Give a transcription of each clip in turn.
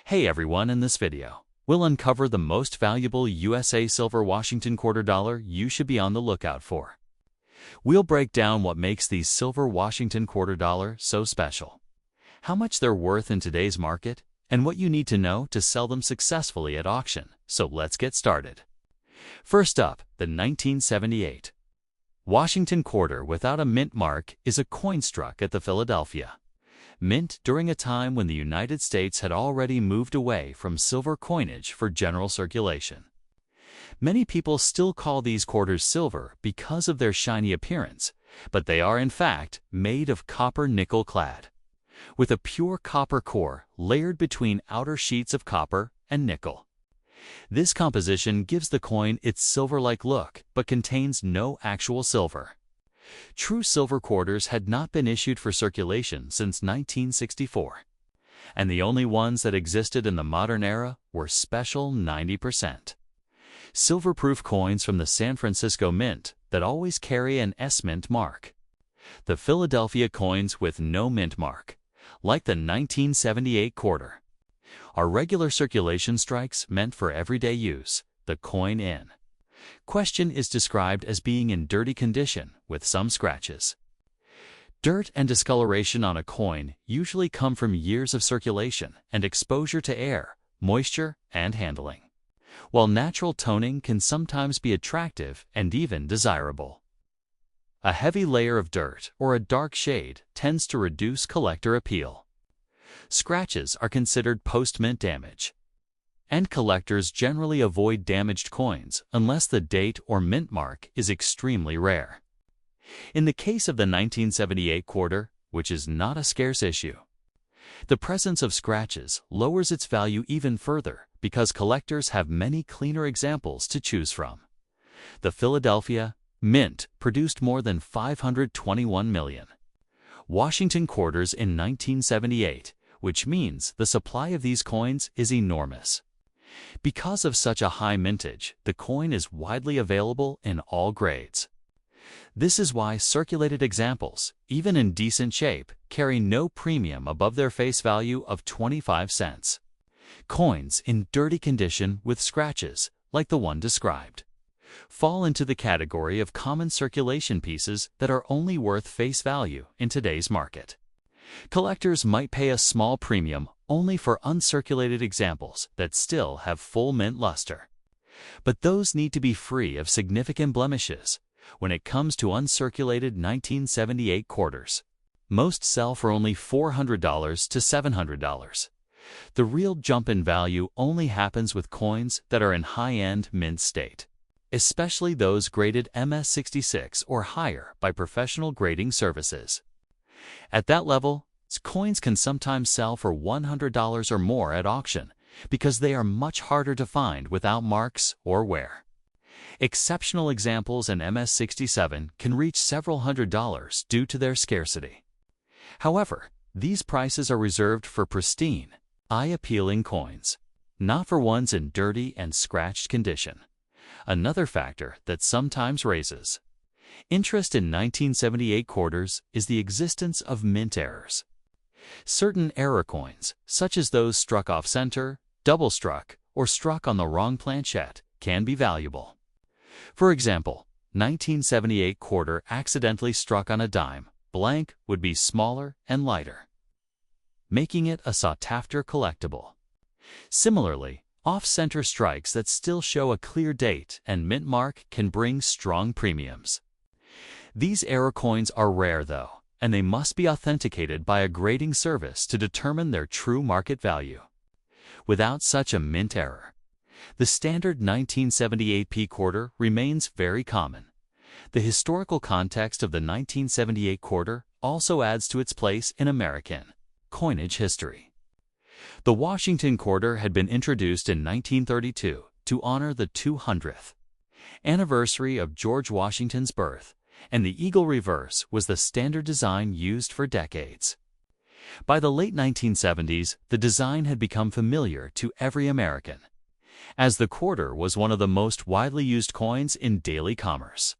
Hey everyone, in this video, we'll uncover the most valuable USA silver Washington quarter dollar you should be on the lookout for. We'll break down what makes these silver Washington quarter dollar so special, how much they're worth in today's market, and what you need to know to sell them successfully at auction. So let's get started. First up, the 1978 Washington quarter without a mint mark is a coin struck at the Philadelphia Mint during a time when the United States had already moved away from silver coinage for general circulation. Many people still call these quarters silver because of their shiny appearance, but they are in fact made of copper nickel clad, with a pure copper core layered between outer sheets of copper and nickel. This composition gives the coin its silver-like look, but contains no actual silver. True silver quarters had not been issued for circulation since 1964, and the only ones that existed in the modern era were special 90% silver-proof coins from the San Francisco Mint that always carry an S-Mint mark. The Philadelphia coins with no mint mark, like the 1978 quarter, are regular circulation strikes meant for everyday use. The coin in question is described as being in dirty condition with some scratches. Dirt and discoloration on a coin usually come from years of circulation and exposure to air, moisture, and handling, while natural toning can sometimes be attractive and even desirable. A heavy layer of dirt or a dark shade tends to reduce collector appeal. Scratches are considered post-mint damage, and collectors generally avoid damaged coins unless the date or mint mark is extremely rare. In the case of the 1978 quarter, which is not a scarce issue, the presence of scratches lowers its value even further because collectors have many cleaner examples to choose from. The Philadelphia Mint produced more than 521 million Washington quarters in 1978, which means the supply of these coins is enormous. Because of such a high mintage, the coin is widely available in all grades. This is why circulated examples, even in decent shape, carry no premium above their face value of 25 cents. Coins in dirty condition with scratches, like the one described, fall into the category of common circulation pieces that are only worth face value in today's market. Collectors might pay a small premium only for uncirculated examples that still have full mint luster, but those need to be free of significant blemishes. When it comes to uncirculated 1978 quarters, most sell for only $400 to $700. The real jump in value only happens with coins that are in high-end mint state, especially those graded MS66 or higher by professional grading services. At that level, coins can sometimes sell for $100 or more at auction because they are much harder to find without marks or wear. Exceptional examples in MS67 can reach several $100s due to their scarcity. However, these prices are reserved for pristine, eye-appealing coins, not for ones in dirty and scratched condition. Another factor that sometimes raises interest in 1978 quarters is the existence of mint errors. Certain error coins, such as those struck off-center, double-struck, or struck on the wrong planchette, can be valuable. For example, 1978 quarter accidentally struck on a dime, blank would be smaller and lighter, making it a sought-after collectible. Similarly, off-center strikes that still show a clear date and mint mark can bring strong premiums. These error coins are rare though, and they must be authenticated by a grading service to determine their true market value. Without such a mint error, the standard 1978 P quarter remains very common. The historical context of the 1978 quarter also adds to its place in American coinage history. The Washington quarter had been introduced in 1932 to honor the 200th anniversary of George Washington's birth, and the eagle reverse was the standard design used for decades. By the late 1970s, the design had become familiar to every American, as the quarter was one of the most widely used coins in daily commerce.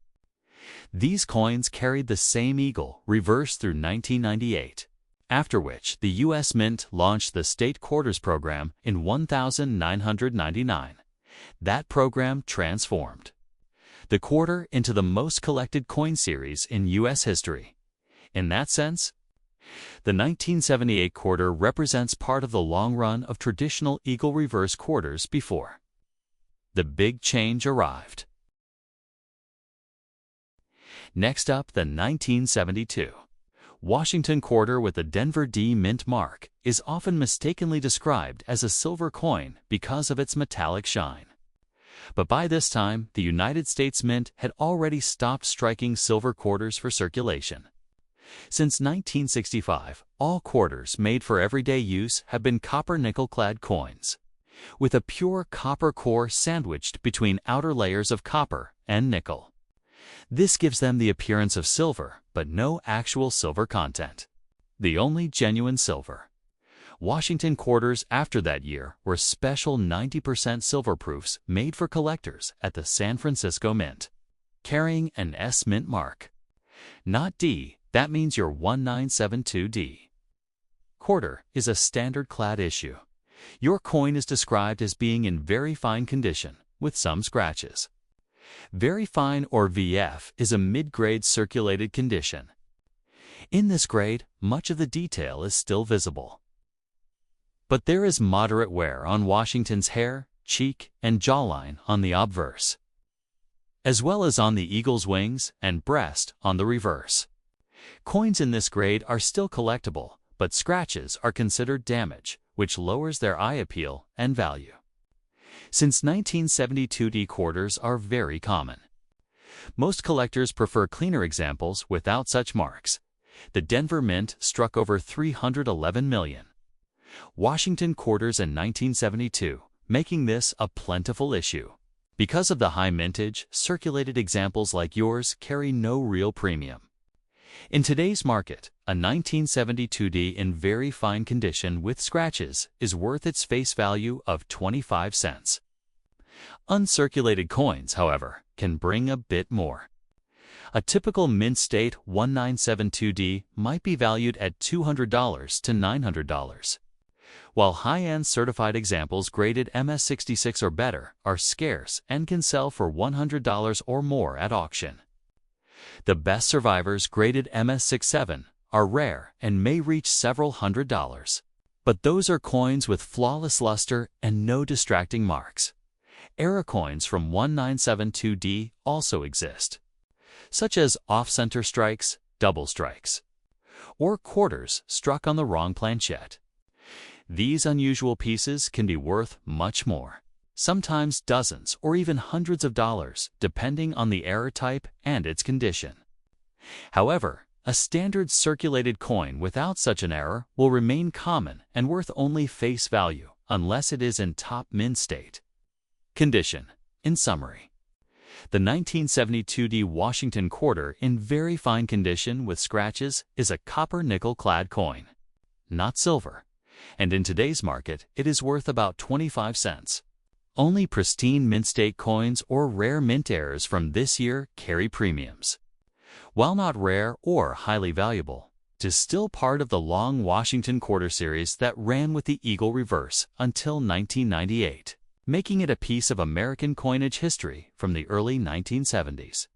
These coins carried the same eagle reverse through 1998, after which the U.S. Mint launched the State Quarters program in 1999. That program transformed the quarter into the most collected coin series in U.S. history. In that sense, the 1978 quarter represents part of the long run of traditional eagle reverse quarters before the big change arrived. Next up, the 1972 Washington quarter with the Denver D mint mark is often mistakenly described as a silver coin because of its metallic shine. But by this time, the United States Mint had already stopped striking silver quarters for circulation. Since 1965, all quarters made for everyday use have been copper nickel-clad coins, with a pure copper core sandwiched between outer layers of copper and nickel. This gives them the appearance of silver, but no actual silver content. The only genuine silver Washington quarters after that year were special 90% silver proofs made for collectors at the San Francisco Mint, carrying an S mint mark. Not D, that means your 1972D quarter is a standard clad issue. Your coin is described as being in very fine condition, with some scratches. Very fine, or VF, is a mid-grade circulated condition. In this grade, much of the detail is still visible. But there is moderate wear on Washington's hair, cheek, and jawline on the obverse, as well as on the eagle's wings and breast on the reverse. Coins in this grade are still collectible, but scratches are considered damage, which lowers their eye appeal and value. Since 1972D quarters are very common, most collectors prefer cleaner examples without such marks. The Denver Mint struck over 311 million Washington quarters in 1972, making this a plentiful issue. Because of the high mintage, circulated examples like yours carry no real premium. In today's market, a 1972D in very fine condition with scratches is worth its face value of 25 cents. Uncirculated coins, however, can bring a bit more. A typical mint state 1972D might be valued at $200 to $900, while high-end certified examples graded MS66 or better are scarce and can sell for $100 or more at auction. The best survivors graded MS67 are rare and may reach several $100s. But those are coins with flawless luster and no distracting marks. Era coins from 1972D also exist, such as off-center strikes, double strikes, or quarters struck on the wrong planchette. These unusual pieces can be worth much more, sometimes dozens or even hundreds of dollars, depending on the error type and its condition. However, a standard circulated coin without such an error will remain common and worth only face value unless it is in top mint state. Condition. In summary, the 1972D Washington quarter in very fine condition with scratches is a copper nickel-clad coin, not silver, and in today's market it is worth about 25 cents. Only pristine mint state coins or rare mint errors from this year carry premiums. While not rare or highly valuable, it is still part of the long Washington quarter series that ran with the eagle reverse until 1998, making it a piece of American coinage history from the early 1970s.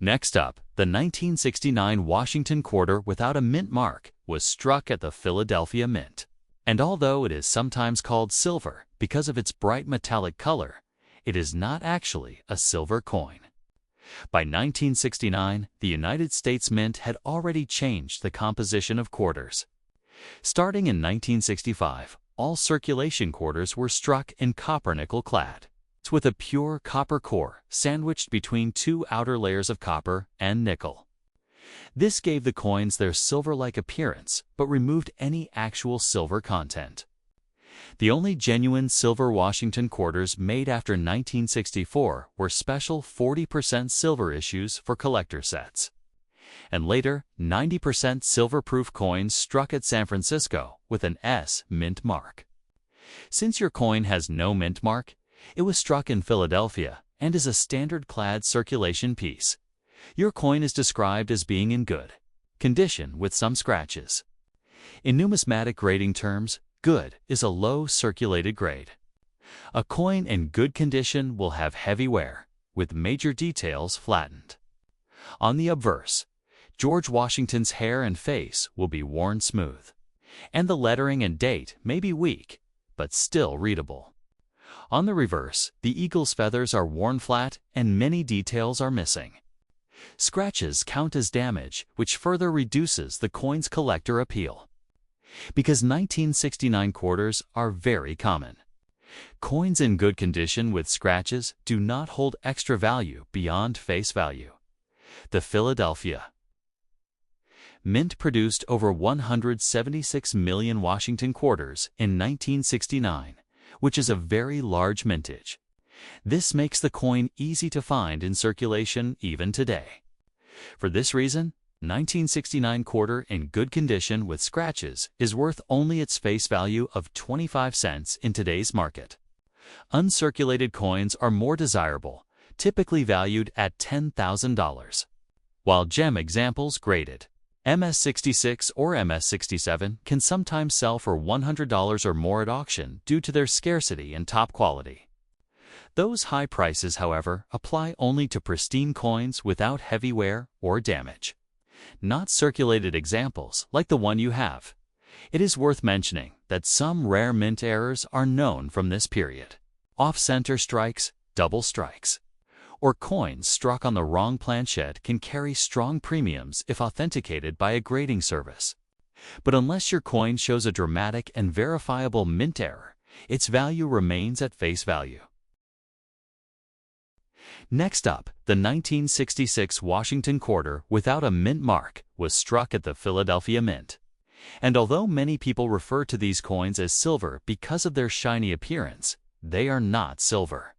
Next up, the 1969 Washington quarter without a mint mark was struck at the Philadelphia Mint. And although it is sometimes called silver because of its bright metallic color, it is not actually a silver coin. By 1969, the United States Mint had already changed the composition of quarters. Starting in 1965, all circulation quarters were struck in copper nickel-clad, with a pure copper core sandwiched between two outer layers of copper and nickel. This gave the coins their silver-like appearance, but removed any actual silver content. The only genuine silver Washington quarters made after 1964 were special 40% silver issues for collector sets, and later 90% silver-proof coins struck at San Francisco with an S mint mark. Since your coin has no mint mark, it was struck in Philadelphia and is a standard clad circulation piece. Your coin is described as being in good condition with some scratches. In numismatic grading terms, good is a low circulated grade. A coin in good condition will have heavy wear, with major details flattened. On the obverse, George Washington's hair and face will be worn smooth, and the lettering and date may be weak, but still readable. On the reverse, the eagle's feathers are worn flat and many details are missing. Scratches count as damage, which further reduces the coin's collector appeal. Because 1969 quarters are very common, coins in good condition with scratches do not hold extra value beyond face value. The Philadelphia Mint produced over 176 million Washington quarters in 1969, which is a very large mintage. This makes the coin easy to find in circulation even today. For this reason, 1969 quarter in good condition with scratches is worth only its face value of 25 cents in today's market. Uncirculated coins are more desirable, typically valued at $10,000. While gem examples graded MS-66 or MS-67 can sometimes sell for $100 or more at auction due to their scarcity and top quality. Those high prices, however, apply only to pristine coins without heavy wear or damage, not circulated examples like the one you have. It is worth mentioning that some rare mint errors are known from this period. Off-center strikes, double strikes, or coins struck on the wrong planchette can carry strong premiums if authenticated by a grading service. But unless your coin shows a dramatic and verifiable mint error, its value remains at face value. Next up, the 1966 Washington quarter without a mint mark was struck at the Philadelphia Mint. And although many people refer to these coins as silver because of their shiny appearance, they are not silver.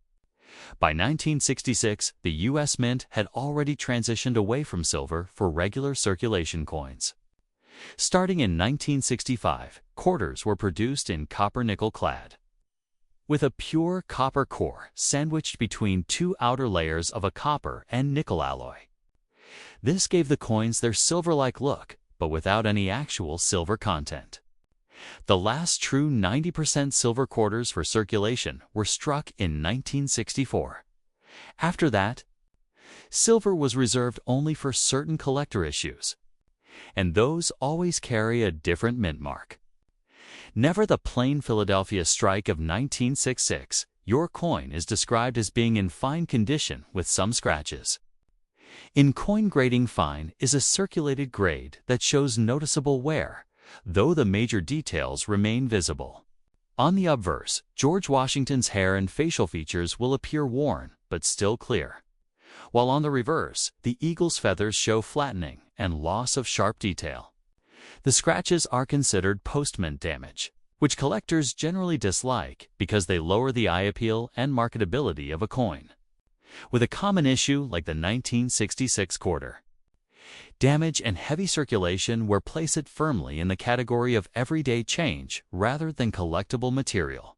By 1966, the U.S. Mint had already transitioned away from silver for regular circulation coins. Starting in 1965, quarters were produced in copper-nickel clad, with a pure copper core sandwiched between two outer layers of a copper and nickel alloy. This gave the coins their silver-like look, but without any actual silver content. The last true 90% silver quarters for circulation were struck in 1964. After that, silver was reserved only for certain collector issues, and those always carry a different mint mark. Never the plain Philadelphia strike of 1966, your coin is described as being in fine condition with some scratches. In coin grading, fine is a circulated grade that shows noticeable wear, though the major details remain visible. On the obverse, George Washington's hair and facial features will appear worn but still clear, while on the reverse, the eagle's feathers show flattening and loss of sharp detail. The scratches are considered post-mint damage, which collectors generally dislike because they lower the eye appeal and marketability of a coin. With a common issue like the 1966 quarter, damage and heavy circulation will place it firmly in the category of everyday change rather than collectible material.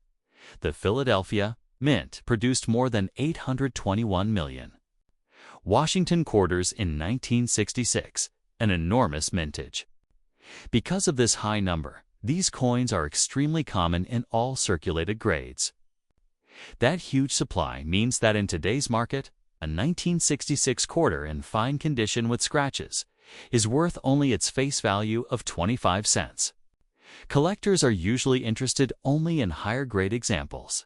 The Philadelphia Mint produced more than 821 million Washington quarters in 1966, an enormous mintage. Because of this high number, these coins are extremely common in all circulated grades. That huge supply means that in today's market, a 1966 quarter in fine condition with scratches is worth only its face value of 25 cents. Collectors are usually interested only in higher grade examples.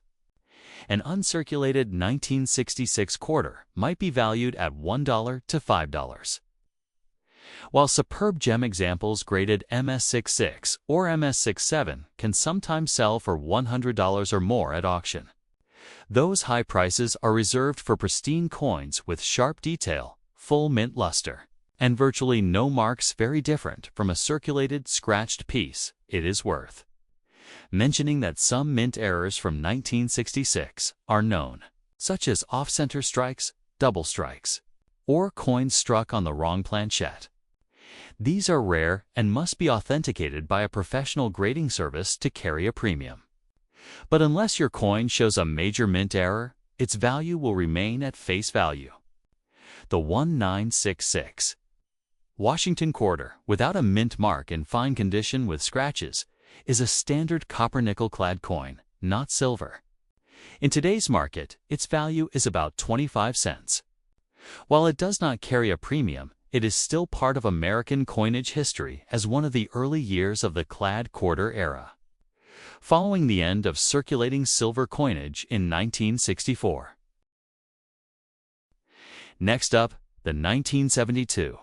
An uncirculated 1966 quarter might be valued at $1 to $5. While superb gem examples graded MS-66 or MS-67 can sometimes sell for $100 or more at auction, those high prices are reserved for pristine coins with sharp detail, full mint luster, and virtually no marks very different from a circulated scratched piece. It is worth mentioning that some mint errors from 1966 are known, such as off-center strikes, double strikes, or coins struck on the wrong planchette. These are rare and must be authenticated by a professional grading service to carry a premium. But unless your coin shows a major mint error, its value will remain at face value. The 1966 Washington quarter, without a mint mark in fine condition with scratches, is a standard copper-nickel-clad coin, not silver. In today's market, its value is about 25 cents. While it does not carry a premium, it is still part of American coinage history as one of the early years of the clad quarter era. Following the end of circulating silver coinage in 1964. Next up, the 1972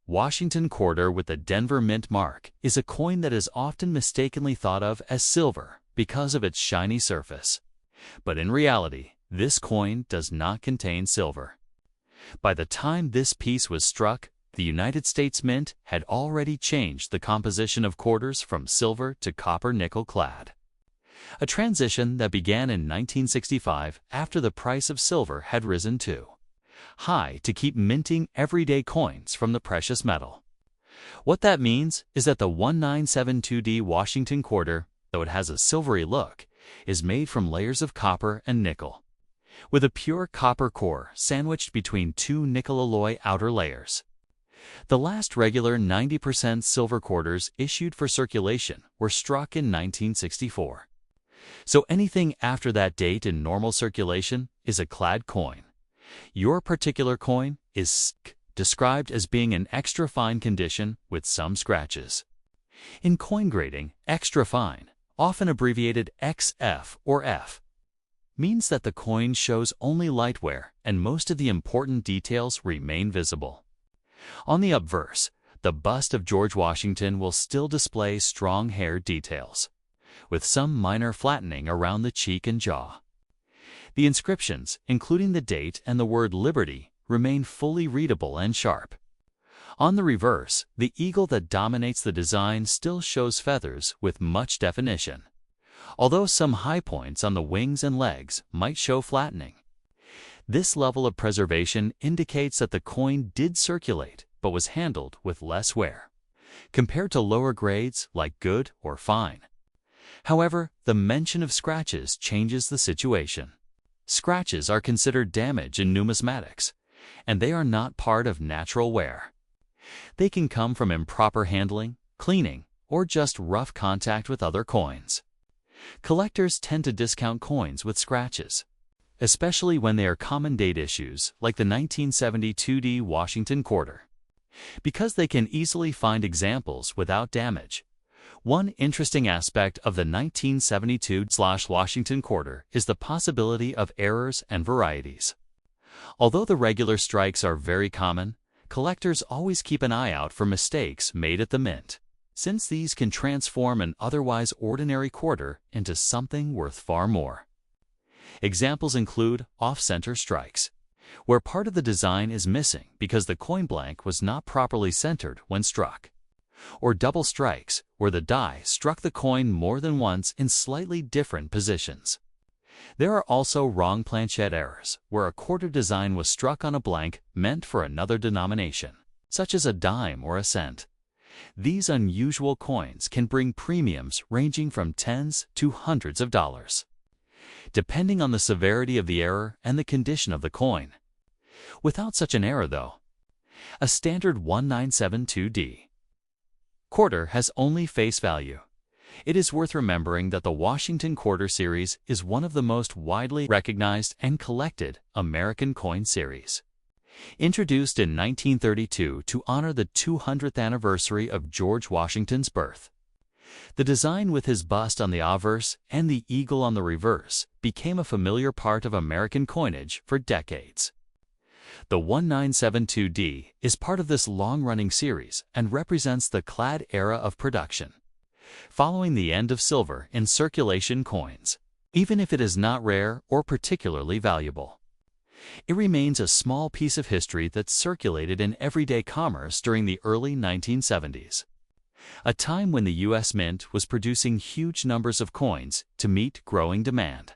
Washington quarter with the Denver Mint mark is a coin that is often mistakenly thought of as silver because of its shiny surface. But in reality, this coin does not contain silver. By the time this piece was struck, the United States Mint had already changed the composition of quarters from silver to copper-nickel clad. A transition that began in 1965 after the price of silver had risen too high to keep minting everyday coins from the precious metal. What that means is that the 1972D Washington quarter, though it has a silvery look, is made from layers of copper and nickel, with a pure copper core sandwiched between two nickel alloy outer layers. The last regular 90% silver quarters issued for circulation were struck in 1964. So anything after that date in normal circulation is a clad coin. Your particular coin is described as being in extra fine condition with some scratches. In coin grading, extra fine, often abbreviated XF or F, means that the coin shows only light wear and most of the important details remain visible. On the obverse, the bust of George Washington will still display strong hair details, with some minor flattening around the cheek and jaw. The inscriptions, including the date and the word Liberty, remain fully readable and sharp. On the reverse, the eagle that dominates the design still shows feathers with much definition, although some high points on the wings and legs might show flattening. This level of preservation indicates that the coin did circulate but was handled with less wear, compared to lower grades like good or fine. However, the mention of scratches changes the situation. Scratches are considered damage in numismatics, and they are not part of natural wear. They can come from improper handling, cleaning, or just rough contact with other coins. Collectors tend to discount coins with scratches, especially when they are common date issues like the 1972D Washington quarter, because they can easily find examples without damage. One interesting aspect of the 1972/Washington quarter is the possibility of errors and varieties. Although the regular strikes are very common, collectors always keep an eye out for mistakes made at the mint, since these can transform an otherwise ordinary quarter into something worth far more. Examples include off-center strikes, where part of the design is missing because the coin blank was not properly centered when struck, or double strikes, where the die struck the coin more than once in slightly different positions. There are also wrong planchette errors, where a quarter design was struck on a blank meant for another denomination, such as a dime or a cent. These unusual coins can bring premiums ranging from tens to hundreds of dollars, depending on the severity of the error and the condition of the coin. Without such an error, though, a standard 1972D quarter has only face value. It is worth remembering that the Washington Quarter series is one of the most widely recognized and collected American coin series. Introduced in 1932 to honor the 200th anniversary of George Washington's birth, the design with his bust on the obverse and the eagle on the reverse became a familiar part of American coinage for decades. The 1972D is part of this long-running series and represents the clad era of production, following the end of silver in circulation coins. Even if it is not rare or particularly valuable, it remains a small piece of history that circulated in everyday commerce during the early 1970s, a time when the U.S. Mint was producing huge numbers of coins to meet growing demand.